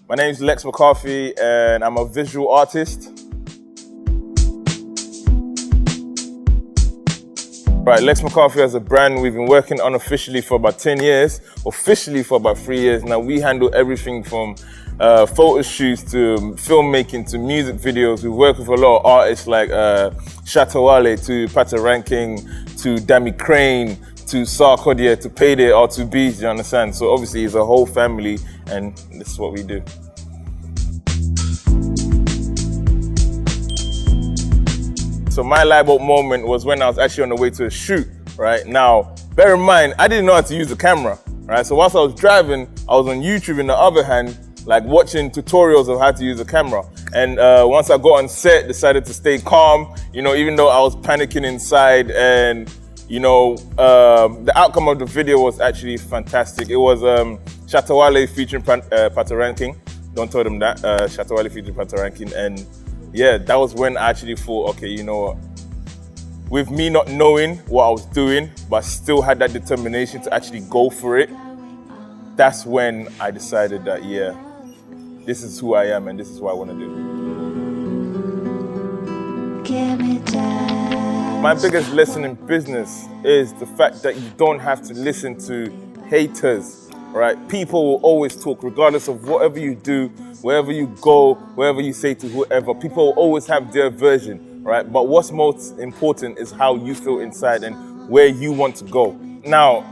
My name is Lex MacCarthy and I'm a visual artist. Right, Lex MacCarthy as a brand, we've been working unofficially for about 10 years, officially for about 3 years. Now we handle everything from photo shoots to filmmaking to music videos. We work with a lot of artists like Shatawale to Pataranking to Dami Crane to Sarkodie to Payday or to Bees, you understand? So obviously it's a whole family and this is what we do. So my light bulb moment was when I was actually on the way to a shoot, right? Now, bear in mind, I didn't know how to use the camera, right? So whilst I was driving, I was on YouTube in the other hand, like watching tutorials of how to use the camera. And once I got on set, decided to stay calm, you know, even though I was panicking inside and, you know, the outcome of the video was actually fantastic. It was Shatawale featuring Pataranking. Don't tell them that, Shatawale featuring Pataranking. And yeah, that was when I actually thought, okay, you know what? With me not knowing what I was doing, but still had that determination to actually go for it, that's when I decided that, yeah, this is who I am and this is what I want to do. My biggest lesson in business is the fact that you don't have to listen to haters, right? People will always talk regardless of whatever you do, wherever you go, wherever you say to whoever, people will always have their version, right? But what's most important is how you feel inside and where you want to go. Now,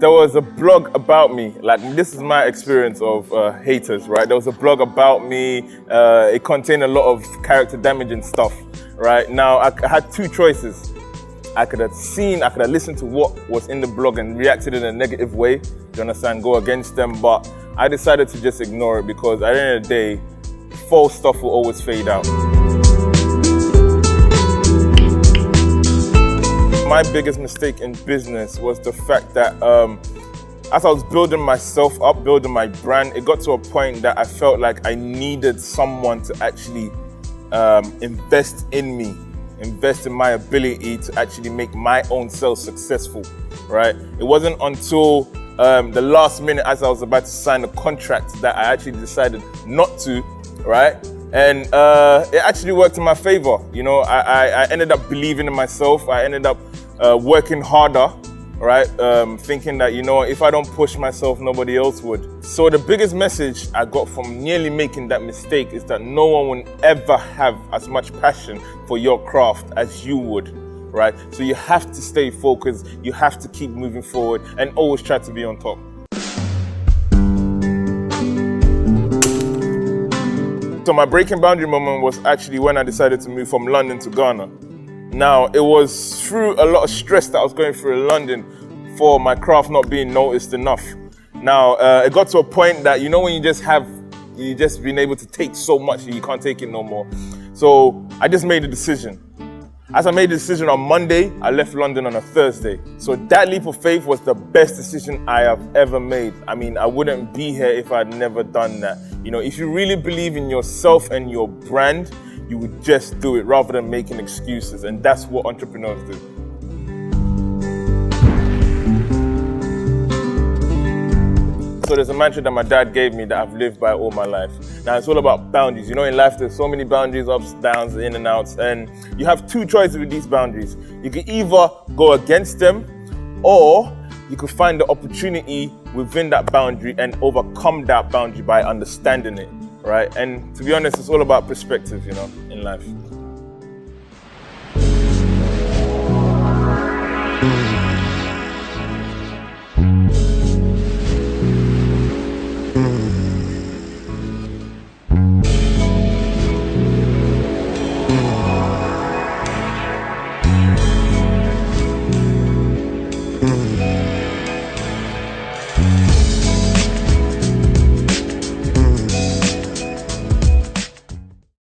there was a blog about me, like this is my experience of haters, right? There was a blog about me, it contained a lot of character damaging stuff, right? Now, I had two choices. I could have listened to what was in the blog and reacted in a negative way, do you understand, go against them, but I decided to just ignore it because at the end of the day, false stuff will always fade out. My biggest mistake in business was the fact that as I was building myself up, building my brand, it got to a point that I felt like I needed someone to actually invest in me, invest in my ability to actually make my own self successful, right? It wasn't until the last minute as I was about to sign a contract that I actually decided not to, right? And it actually worked in my favor. You know, I ended up believing in myself. I ended up working harder, right? Thinking that, you know, if I don't push myself, nobody else would. So the biggest message I got from nearly making that mistake is that no one will ever have as much passion for your craft as you would, right? So you have to stay focused, you have to keep moving forward and always try to be on top. So my breaking boundary moment was actually when I decided to move from London to Ghana. Now, it was through a lot of stress that I was going through in London for my craft not being noticed enough. Now, it got to a point that, you know, when you just been able to take so much that you can't take it no more. So I just made a decision. As I made the decision on Monday, I left London on a Thursday. So that leap of faith was the best decision I have ever made. I mean, I wouldn't be here if I'd never done that. You know, if you really believe in yourself and your brand, you would just do it rather than making excuses. And that's what entrepreneurs do. So there's a mantra that my dad gave me that I've lived by all my life. Now it's all about boundaries. You know, in life there's so many boundaries, ups, downs, in and outs, and you have two choices with these boundaries. You can either go against them, or you can find the opportunity within that boundary and overcome that boundary by understanding it, right? And to be honest, it's all about perspective, you know, in life.